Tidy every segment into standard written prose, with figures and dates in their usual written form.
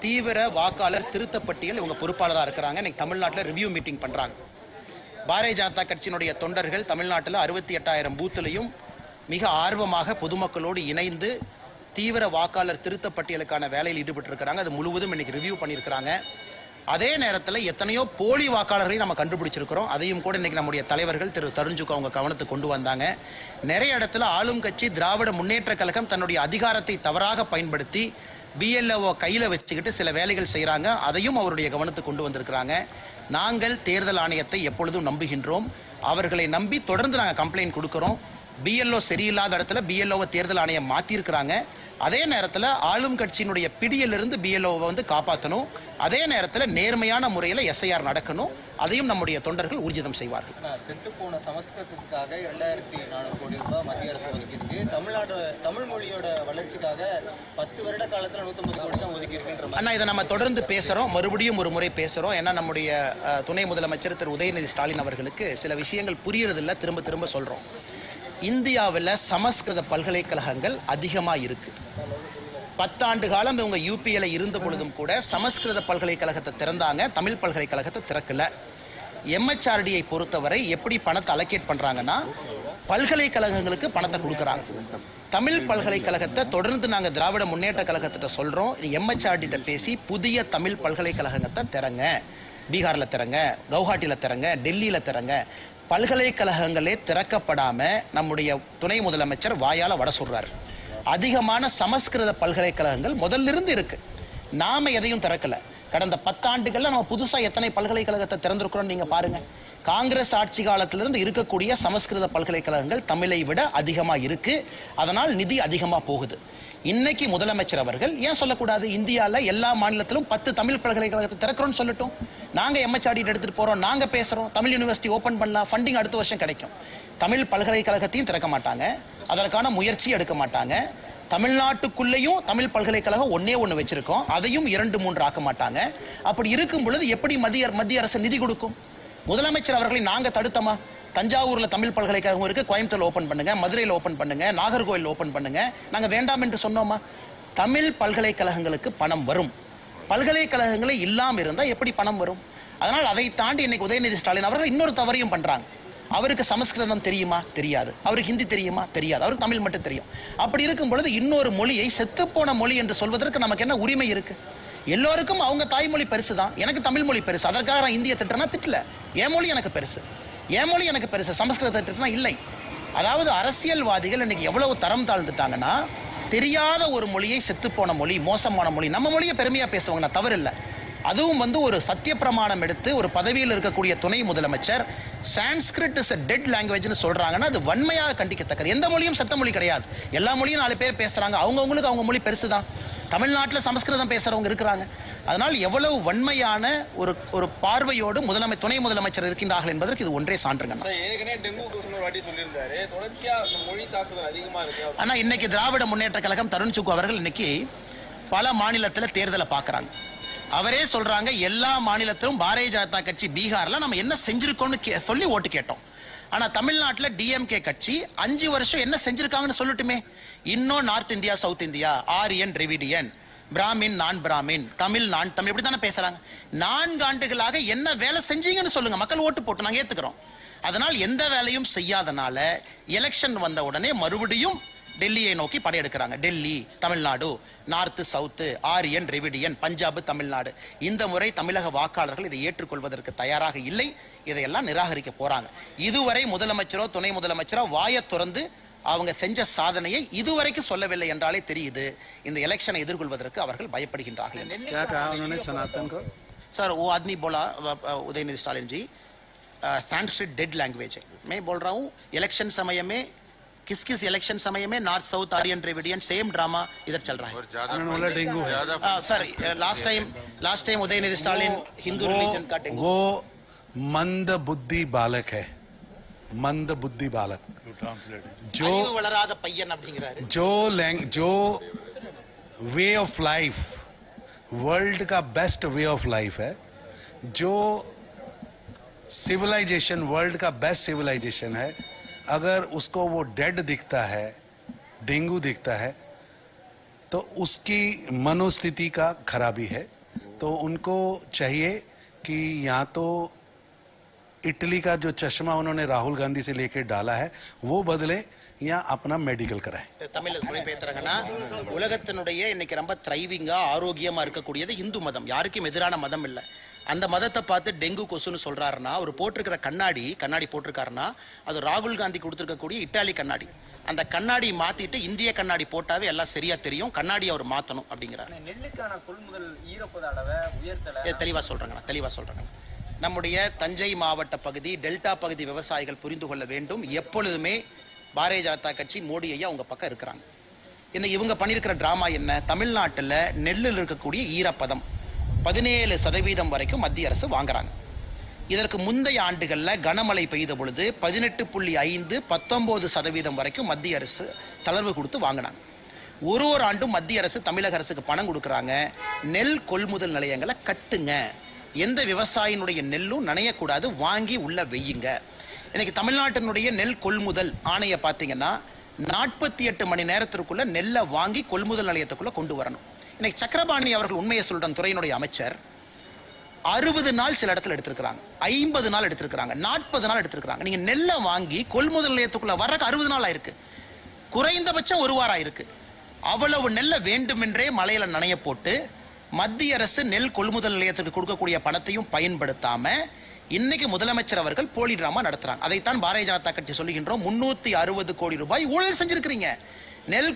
தீவிர வாக்காளர் திருத்த பட்டியல் இவங்க பொறுப்பாளராக இருக்கிறாங்க. இன்னைக்கு தமிழ்நாட்டில் ரிவ்யூ மீட்டிங் பண்றாங்க. பாரதிய ஜனதா கட்சியினுடைய தொண்டர்கள் தமிழ்நாட்டில் 68,000 பூத்திலையும் மிக ஆர்வமாக பொதுமக்களோடு இணைந்து தீவிர வாக்காளர் திருத்த பட்டியலுக்கான வேலையில் ஈடுபட்டு இருக்கிறாங்க. அது முழுவதும் இன்னைக்கு ரிவ்யூ பண்ணியிருக்கிறாங்க. அதே நேரத்தில் எத்தனையோ போலி வாக்காளர்களையும் நம்ம கண்டுபிடிச்சிருக்கிறோம். அதையும் கூட இன்னைக்கு நம்முடைய தலைவர்கள் திரு தருண்சுக்கு அவங்க கவனத்துக்கு கொண்டு வந்தாங்க. நிறைய இடத்துல ஆளும் கட்சி திராவிட முன்னேற்ற கழகம் தன்னுடைய அதிகாரத்தை தவறாக பயன்படுத்தி பிஎல்ஓ கையில் வச்சுக்கிட்டு சில வேலைகள் செய்கிறாங்க. அதையும் அவருடைய கவனத்துக்கு கொண்டு வந்திருக்கிறாங்க. நாங்கள் தேர்தல் ஆணையத்தை எப்பொழுதும் நம்புகின்றோம். அவர்களை நம்பி தொடர்ந்து நாங்கள் கம்ப்ளைண்ட் கொடுக்குறோம். பிஎல்ஓ சரியில்லாத இடத்துல பிஎல்ஓவை தேர்தல் ஆணையம் மாற்றிருக்கிறாங்க. அதே நேரத்தில் ஆளும் கட்சியினுடைய பிடியிலிருந்து பிஎல்ஓவை வந்து காப்பாற்றணும். அதே நேரத்தில் நேர்மையான முறையில் எஸ்ஐஆர் நடக்கணும். அதையும் நம்முடைய தொண்டர்கள் ஊர்ஜிதம் செய்வார்கள். செத்து போன சமஸ்கிருதத்துக்காக 2400 கோடி ரூபாய் மத்திய அரசு ஒதுக்கியிருக்கு. தமிழ் மொழியோட வளர்ச்சிக்காக 10 வருட காலத்தில் 150 கோடி தான் ஒதுக்கியிருக்குன்ற அண்ணா, இதை நம்ம தொடர்ந்து பேசுகிறோம், மறுபடியும் ஒரு முறை பேசுகிறோம். ஏன்னா நம்முடைய துணை முதலமைச்சர் திரு உதயநிதி ஸ்டாலின் அவர்களுக்கு சில விஷயங்கள் புரியறதில்லை, திரும்ப திரும்ப சொல்கிறோம். இந்தியாவில் சமஸ்கிருத பல்கலைக்கழகங்கள் அதிகமாக இருக்கு. 10 ஆண்டு காலம் இவங்க யூபியில் இருந்த பொழுதும் கூட சமஸ்கிருத பல்கலைக்கழகத்தை திறந்தாங்க, தமிழ் பல்கலைக்கழகத்தை திறக்கல. எம்ஹெச்ஆர்டியை பொறுத்தவரை எப்படி பணத்தை அலோகேட் பண்றாங்கன்னா, பல்கலைக்கழகங்களுக்கு பணத்தை கொடுக்குறாங்க. தமிழ் பல்கலைக்கழகத்தை தொடர்ந்து நாங்கள் திராவிட முன்னேற்ற கழகத்திட்ட சொல்றோம், எம்ஹெச்ஆர்டிட்ட பேசி புதிய தமிழ் பல்கலைக்கழகத்தை திறங்க, பீகாரில் திறங்க, கவுஹாட்டியில் திறங்க, டெல்லியில் திறங்க. பல்கலைக்கழகங்களே திறக்கப்படாம நம்முடைய துணை முதலமைச்சர் வாயால வட சொல்றாரு. அதிகமான சமஸ்கிருத பல்கலைக்கழகங்கள் முதல்ல இருந்து இருக்கு. நாம எதையும் திறக்கல. கடந்த 10 ஆண்டுகள்ல நம்ம புதுசா எத்தனை பல்கலைக்கழகத்தை திறந்திருக்கிறோம் நீங்க பாருங்க. காங்கிரஸ் ஆட்சி காலத்திலிருந்து இருக்கக்கூடிய சமஸ்கிருத பல்கலைக்கழகங்கள் தமிழை விட அதிகமா இருக்கு. அதனால் நிதி அதிகமா போகுது. இன்னைக்கு முதலமைச்சர் அவர்கள் ஏன் சொல்லக்கூடாது, இந்தியாவில் எல்லா மாநிலத்திலும் 10 தமிழ் பல்கலைக்கழகத்தை திறக்கிறோம்னு சொல்லட்டும். நாங்க எம்ஹெச்ஆர்டி எடுத்துட்டு போறோம், நாங்க பேசுறோம், தமிழ் யூனிவர்சிட்டி ஓபன் பண்ணலாம், ஃபண்டிங் அடுத்த வருஷம் கிடைக்கும். தமிழ் பல்கலைக்கழகத்தையும் திறக்க மாட்டாங்க, அதற்கான முயற்சி எடுக்க மாட்டாங்க. தமிழ்நாட்டுக்குள்ளேயும் தமிழ் பல்கலைக்கழகம் ஒண்ணு வச்சிருக்கோம், அதையும் 2-3 ஆக்க மாட்டாங்க. அப்படி இருக்கும் பொழுது எப்படி மத்திய அரசு நிதி கொடுக்கும்? முதலமைச்சர் அவர்களை நாங்க தடுத்தமா? தஞ்சாவூர்ல தமிழ் பல்கலைக்கழகம் இருக்கு, கோயம்புத்தூர்ல ஓபன் பண்ணுங்க, மதுரையில் ஓபன் பண்ணுங்க, நாகர்கோவில் ஓபன் பண்ணுங்க. நாங்க வேண்டாம் என்று சொன்னோமா? தமிழ் பல்கலைக்கழகங்களுக்கு பணம் வரும். பல்கலைக்கழகங்களே இல்லாம இருந்தா எப்படி பணம் வரும்? அதனால் அதை தாண்டி இன்னைக்கு உதயநிதி ஸ்டாலின் அவர்கள் இன்னொரு தவறையும் பண்றாங்க. அவருக்கு சமஸ்கிருதம் தெரியுமா? தெரியாது. அவருக்கு ஹிந்தி தெரியுமா? தெரியாது. அவருக்கு தமிழ் மட்டும் தெரியும். அப்படி இருக்கும் பொழுது இன்னொரு மொழியை செத்துப்போன மொழி என்று சொல்வதற்கு நமக்கு என்ன உரிமை இருக்கு? எல்லோருக்கும் அவங்க தாய்மொழி பெருசு தான். எனக்கு தமிழ் மொழி பெருசு, அதற்காக நான் இந்திய திட்டனா திட்டல. என் மொழி எனக்கு பெருசு, என் மொழி எனக்கு பெருசு, சமஸ்கிருத திட்டனா இல்லை. அதாவது அரசியல்வாதிகள் இன்னைக்கு எவ்வளவு தரம் தாழ்ந்துட்டாங்கன்னா, தெரியாத ஒரு மொழியை செத்துப்போன மொழி, மோசமான மொழி, நம்ம மொழியை பெருமையா பேசுவாங்க, நான் தவறு இல்லை. அதுவும் வந்து ஒரு சத்திய பிரமாணம் எடுத்து ஒரு பதவியில் இருக்கக்கூடிய துணை முதலமைச்சர் Sanskrit is a dead language சொல்றாங்கன்னா அது வன்மையாக கண்டிக்கத்தக்கது. எந்த மொழியும் செத்த மொழி கிடையாது. எல்லா மொழியும் 4 பேர் பேசுறாங்க, அவங்கவுங்களுக்கு அவங்க மொழி பெருசுதான். தமிழ்நாட்டில் சமஸ்கிருதம் பேசுறவங்க இருக்கிறாங்க. அதனால் எவ்வளவு வன்மையான ஒரு பார்வையோடு துணை முதலமைச்சர் இருக்கின்றார்கள் என்பதற்கு இது ஒன்றே சான்றுங்க. ஆனா இன்னைக்கு திராவிட முன்னேற்ற கழகம் தருண்சுக்கு அவர்கள் இன்னைக்கு பல மாநிலத்தில் தேர்தலை பார்க்கறாங்க. அவரே சொல்றாங்க, எல்லா மாநிலத்திலும் பாரதிய ஜனதா கட்சி பீகார்ல நம்ம என்ன செஞ்சிருக்கோம்னு சொல்லி ஓட்டு கேட்டோம். ஆனா தமிழ்நாட்டில் டிஎம்கே கட்சி 5 வருஷம் என்ன செஞ்சிருக்காங்கன்னு சொல்லட்டுமே. இன்னும் north India, south India, Aryan, Dravidian, Brahmin, நான் பிராமின், தமிழ், நான் தமிழ், இப்படி தானே பேசுறாங்க. 4 ஆண்டுகளாக என்ன வேலை செஞ்சீங்கன்னு சொல்லுங்க. மக்கள் ஓட்டு போட்டு நாங்க ஏத்துக்கிறோம். அதனால் எந்த வேலையும் செய்யாதனால எலெக்ஷன் வந்த உடனே மறுபடியும் டெல்லியை நோக்கி படையெடுக்கிறாங்க. Delhi, Tamil Nadu, north, south, Aryan, Dravidian, Punjab, Tamil Nadu. இந்த முறை தமிழக வாக்காளர்கள் இதை ஏற்றுக்கொள்வதற்கு தயாராக இல்லை. இதையெல்லாம் நிராகரிக்க போறாங்க. இதுவரை முதலமைச்சரோ துணை முதலமைச்சரோ வாயை திறந்து அவங்க செஞ்ச சாதனையை இதுவரைக்கும் சொல்லவில்லை என்றாலே தெரியுது இந்த எலெக்ஷனை எதிர்கொள்வதற்கு அவர்கள் பயப்படுகின்றார்கள். सर वो आदमी बोला उदयनिधि स्टालिन जी, संस्कृत डेड लैंग्वेज है. मैं बोल रहा हूँ इलेक्शन समय में किस इलेक्शन समय में north south Aryan Dravidian same drama इधर चल रहा है. Sir last time Udhayanidhi Stalin Hindu religion का डेंगू. वो मंद बुद्धि बालक है, मंद बुद्धि बालक. जो வளராத பையன் அப்படிங்கிறாரு. जो वे ऑफ लाइफ वर्ल्ड का बेस्ट वे ऑफ लाइफ है, जो सिविलाइजेशन वर्ल्ड का बेस्ट सिविलाइजेशन है, अगर उसको वो डेड दिखता है, डेंगू दिखता है, तो उसकी मनोस्थिति का खराबी है। तो उनको चाहिए कि या तो इटली का जो चश्मा उन्होंने राहुल गांधी से लेकर डाला है वो बदले या अपना मेडिकल कराएं। தமிழ் மொழிபெயர்த்தரங்கன்னா உலகத்தினுடைய இன்னைக்கு ரொம்ப த்ரைவிங்கா ஆரோக்கியமா இருக்கக்கூடியது இந்து மதம். யாருக்கும் எதிரான மதம் இல்லை. அந்த மதத்தை பார்த்து டெங்கு கொசுன்னு சொல்றாருன்னா அவர் போட்டிருக்கிற கண்ணாடி போட்டிருக்காருன்னா அது ராகுல் காந்தி கொடுத்துருக்கக்கூடிய இட்டாலி கண்ணாடி. அந்த கண்ணாடி மாத்திட்டு இந்திய கண்ணாடி போட்டாவே எல்லாம் சரியா தெரியும். கண்ணாடி அவர் மாத்தணும் அப்படிங்கிறார். நெல்லுக்கான கொள்முதல் ஈரப்பத அளவை உயர்த்தல தெளிவா சொல்றாங்க. நம்முடைய தஞ்சை மாவட்ட பகுதி டெல்டா பகுதி விவசாயிகள் புரிந்து கொள்ள வேண்டும். எப்பொழுதுமே பாரதிய ஜனதா கட்சி மோடி ஐயா உங்க பக்கம் இருக்கிறாங்க. என்ன இவங்க பண்ணியிருக்கிற டிராமா என்ன? தமிழ்நாட்டில் நெல்லில் இருக்கக்கூடிய ஈரப்பதம் 17% வரைக்கும் மத்திய அரசு வாங்குறாங்க. இதற்கு முந்தைய ஆண்டுகளில் கனமழை பெய்த பொழுது 18.5 19% வரைக்கும் மத்திய அரசு தளர்வு கொடுத்து வாங்கினாங்க. ஒரு ஆண்டும் மத்திய அரசு தமிழக அரசுக்கு பணம் கொடுக்குறாங்க. நெல் கொள்முதல் நிலையங்களை கட்டுங்க, எந்த விவசாயினுடைய நெல்லும் நனையக்கூடாது, வாங்கி உள்ள வெய்யுங்க. இன்னைக்கு தமிழ்நாட்டினுடைய நெல் கொள்முதல் ஆணையை பார்த்தீங்கன்னா 48 மணி நேரத்திற்குள்ள நெல்லை வாங்கி கொள்முதல் நிலையத்துக்குள்ள கொண்டு வரணும். இன்னைக்கு சக்கரபாணி அவர்கள் உண்மையை சொல்ற துறையினுடைய அமைச்சர் 60 நாள் சில இடத்துல எடுத்திருக்கிறாங்க, 50 நாள் எடுத்திருக்கிறாங்க, 40 நாள் எடுத்திருக்கிறாங்க. நீங்க நெல்லை வாங்கி கொள்முதல் நிலையத்துக்குள்ள வர்றதுக்கு 60 நாள் ஆயிருக்கு, குறைந்தபட்சம் 1 வாரம் ஆயிருக்கு. அவ்வளவு நெல்லை வேண்டுமென்றே மலையில நனைய போட்டு மத்திய அரசு நெல் கொள்முதல் நிலையத்துக்கு கொடுக்கக்கூடிய பணத்தையும் பயன்படுத்தாம இன்னைக்கு முதலமைச்சர் அவர்கள் போலி டிராமா நடத்துறாங்க. அதைத்தான் பாரதிய ஜனதா கட்சி சொல்லுகின்றோம். 360 கோடி ரூபாய் ஊழல் செஞ்சிருக்கிறீங்க. நெல்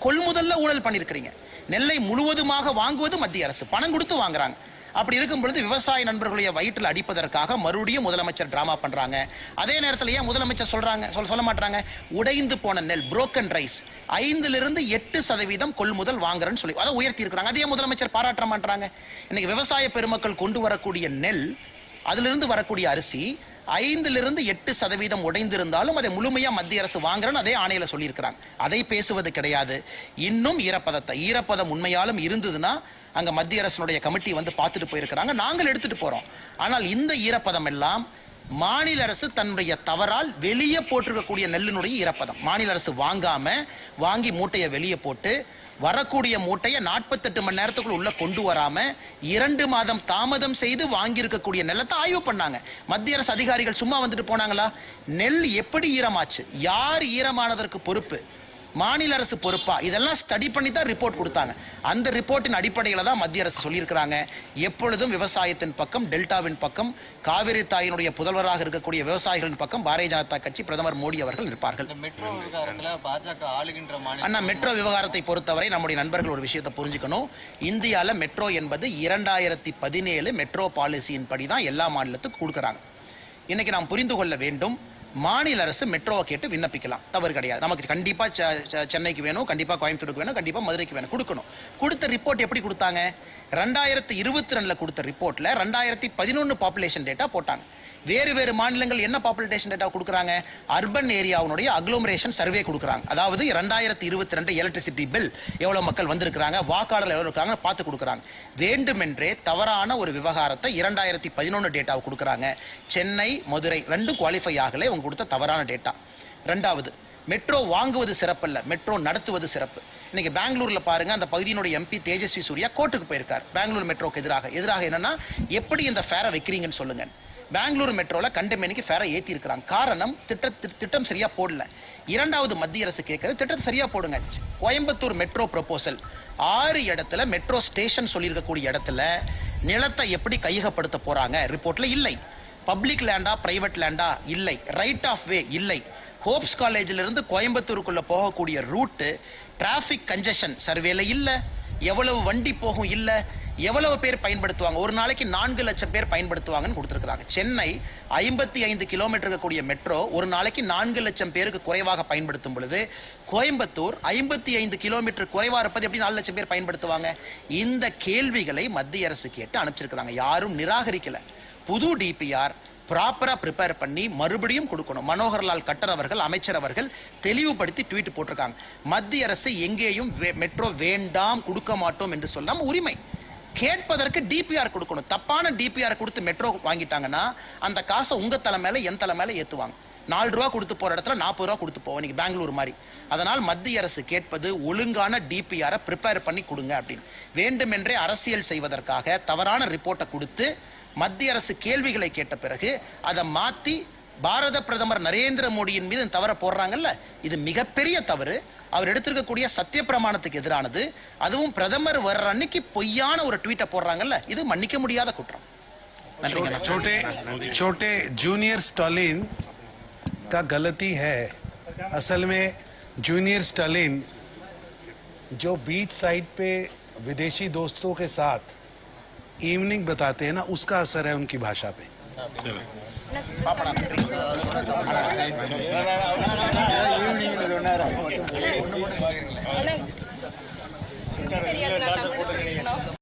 கொள்முதல்ல ஊழல் பண்ணிருக்கிறீங்க. நெல்லை முழுவதுமாக வாங்குவது மத்திய அரசு, பணம் கொடுத்து வாங்குறாங்க. அப்படி இருக்கும் பொழுது விவசாய நண்பர்களுடைய வயிற்றில் அடிப்பதற்காக மறுபடியும் முதலமைச்சர் டிராமா பண்றாங்க. அதே நேரத்தில் ஏன் முதலமைச்சர் சொல்ல மாட்டாங்க? உடைந்து போன நெல் புரோக்கன் ரைஸ் 5-8% கொள்முதல் வாங்குறேன்னு சொல்லி அதை உயர்த்தி இருக்கிறாங்க. அதே முதலமைச்சர் பாராட்ட மாட்டாங்க. இன்னைக்கு விவசாய பெருமக்கள் கொண்டு வரக்கூடிய நெல், அதிலிருந்து வரக்கூடிய அரிசி 5-8% உடைந்திருந்தாலும் அதை முழுமையா மத்திய அரசு வாங்குறன்னு அதே ஆணையில சொல்லியிருக்கிறாங்க. அதை பேசுவது கிடையாது. இன்னும் ஈரப்பதம் உண்மையாலும் இருந்ததுன்னா அங்க மத்திய அரசுடைய கமிட்டி வந்து பார்த்துட்டு போயிருக்கிறாங்க, நாங்கள் எடுத்துட்டு போறோம். ஆனால் இந்த ஈரப்பதம் எல்லாம் மாநில அரசு தன்னுடைய தவறால் வெளியே போட்டிருக்கக்கூடிய நெல்லினுடைய ஈரப்பதம். மாநில அரசு வாங்கி மூட்டையை வெளியே போட்டு வரக்கூடிய மூட்டையை 48 மணி நேரத்துக்குள்ள உள்ள கொண்டு வராம 2 மாதம் தாமதம் செய்து வாங்கியிருக்கக்கூடிய நெல்லத்தை ஆய்வு பண்ணாங்க. மத்திய அரசு அதிகாரிகள் சும்மா வந்துட்டு போனாங்களா? நெல் எப்படி ஈரமாச்சு, யார் ஈரமானதற்கு பொறுப்பு, மாநில அரசு பொறுப்பா, இதெல்லாம் ஸ்டடி பண்ணி தான் ரிப்போர்ட் கொடுத்தாங்க. அந்த ரிப்போர்ட்டின் அடிப்படையில் தான் மத்திய அரசு சொல்லியிருக்கிறாங்க. எப்பொழுதும் விவசாயத்தின் பக்கம், டெல்டாவின் பக்கம், காவிரி தாயினுடைய புதல்வராக இருக்கக்கூடிய விவசாயிகளின் பக்கம் பாரதிய ஜனதா கட்சி, பிரதமர் மோடி அவர்கள் இருப்பார்கள். மெட்ரோ விவகாரத்தில் பாஜக ஆளுகின்ற அண்ணா, மெட்ரோ விவகாரத்தை பொறுத்தவரை நம்முடைய நண்பர்கள் ஒரு விஷயத்தை புரிஞ்சுக்கணும். இந்தியாவில் மெட்ரோ என்பது 2017 மெட்ரோ பாலிசியின் படி தான் எல்லா மாநிலத்துக்கும் கொடுக்குறாங்க. இன்னைக்கு நாம் புரிந்து கொள்ள வேண்டும், மாநில அரசு மெட்ரோவை கேட்டு விண்ணப்பிக்கலாம், தவறு கிடையாது. நமக்கு கண்டிப்பா சென்னைக்கு வேணும், கண்டிப்பா கோயம்புத்தூருக்கு வேணும், கண்டிப்பா மதுரைக்கு வேணும், கொடுக்கணும். கொடுத்த ரிப்போர்ட் எப்படி கொடுத்தாங்க? 2022 கொடுத்த ரிப்போர்ட்ல 2011 பாப்புலேஷன் டேட்டா போட்டாங்க. வேறு மாநிலங்கள் என்ன பாப்புலேஷன் டேட்டா கொடுக்குறாங்க? அர்பன் ஏரியாவுடைய அக்ளோமரேஷன் சர்வே கொடுக்குறாங்க. அதாவது 2022 எலக்ட்ரிசிட்டி பில் எவ்வளவு மக்கள் வந்திருக்கிறாங்க, வாக்காளர் எவ்வளவு இருக்காங்க பார்த்து கொடுக்குறாங்க. வேண்டுமென்றே தவறான ஒரு விவகாரத்தை 2011 டேட்டாவை கொடுக்குறாங்க. சென்னை, மதுரை ரெண்டும் குவாலிஃபை ஆகலை, அவங்க கொடுத்த தவறான டேட்டா. ரெண்டாவது, மெட்ரோ வாங்குவது சிறப்பல்ல, மெட்ரோ நடத்துவது சிறப்பு. இன்னைக்கு பெங்களூர்ல பாருங்க, அந்த பகுதியினுடைய எம்பி தேஜஸ்வி சூர்யா கோர்ட்டுக்கு போயிருக்கார் பெங்களூர் மெட்ரோக்கு எதிராக என்னன்னா, எப்படி இந்த ஃபேரை வைக்கிறீங்கன்னு சொல்லுங்க. பெங்களூர் மெட்ரோல கண்டமேனிக்கு ஃபேரை ஏற்றி இருக்கிறாங்க. காரணம், திட்டம் சரியா போடல. இரண்டாவது, மத்திய அரசு கேட்கறது திட்டத்தை சரியா போடுங்க. கோயம்புத்தூர் மெட்ரோ ப்ரொபோசல் 6 இடத்துல மெட்ரோ ஸ்டேஷன் சொல்லியிருக்கக்கூடிய இடத்துல நிலத்தை எப்படி கையகப்படுத்த போறாங்க ரிப்போர்ட்ல இல்லை. பப்ளிக் லேண்டா பிரைவேட் லேண்டா இல்லை. ரைட் ஆஃப் வே இல்லை. ஹோப்ஸ் காலேஜில் இருந்து கோயம்புத்தூருக்குள்ள போகக்கூடிய ரூட்டு டிராபிக் கன்ஜெஷன் சர்வேல இல்ல. எவ்வளவு வண்டி போகும் இல்ல. எவ்வளவு பேர் பயன்படுத்துவாங்க, ஒரு நாளைக்கு 4 லட்சம் பேர் பயன்படுத்துவாங்கன்னு கொடுத்திருக்காங்க. சென்னை 55 கிலோமீட்டர் கூடிய மெட்ரோ ஒரு நாளைக்கு 4 லட்சம் பேருக்கு குறைவாக பயன்படுத்தும் பொழுது, கோயம்புத்தூர் 55 கிலோமீட்டர் குறைவா இருப்பது எப்படி 4 லட்சம் பேர் பயன்படுத்துவாங்க? இந்த கேள்விகளை மத்திய அரசு கேட்டு அனுப்பிச்சிருக்கிறாங்க. யாரும் நிராகரிக்கல. புது டிபிஆர் ப்ராப்பரா ப்ரிப்பேர் பண்ணி மறுபடியும் கொடுக்கணும். மனோகர்லால் கட்டர் அவர்கள், அமைச்சர் அவர்கள் தெளிவுபடுத்தி ட்வீட் போட்டிருக்காங்க. மத்திய அரசு எங்கேயும் மெட்ரோ வேண்டாம், கொடுக்க மாட்டோம் என்று சொல்லாம உரிமை கேட்பதற்கு டிபிஆர் கொடுக்கணும். தப்பான டிபிஆர் கொடுத்து மெட்ரோ வாங்கிட்டாங்கன்னா அந்த காசை உங்க தலை மேல என் தலை மேல ஏத்துவாங்க. ரூபா கொடுத்து போற இடத்துல 40 ரூபா கொடுத்து போவோம் இன்னைக்கு பெங்களூர் மாதிரி. அதனால் மத்திய அரசு கேட்பது ஒழுங்கான டிபிஆரை ப்ரிப்பேர் பண்ணி கொடுங்க அப்படின்னு. வேண்டுமென்றே அரசியல் செய்வதற்காக தவறான ரிப்போர்ட்டை கொடுத்து மத்திய அரசு கேள்விகளை கேட்ட பிறகு அதை மாத்தி பாரத பிரதமர் நரேந்திர மோடியின் மீது தவற போடுறாங்கல்ல, இது மிகப்பெரிய தவறு. அவர் எடுத்திருக்கக்கூடிய சத்திய பிரமாணத்துக்கு எதிரானது. அதுவும் பிரதமர் வர்ற அன்னைக்கு பொய்யான ஒரு ட்வீட்டை போடுறாங்கல்ல, இது மன்னிக்க முடியாத குற்றம். छोटे जूनियर स्टालिन का गलती है. असल में जूनियर स्टालिन जो बीच साइड पे विदेशी दोस्तों के साथ इवनिंग बताते हैं ना, उसका असर है उनकी भाषा पे. பாப்பா, நன்றி.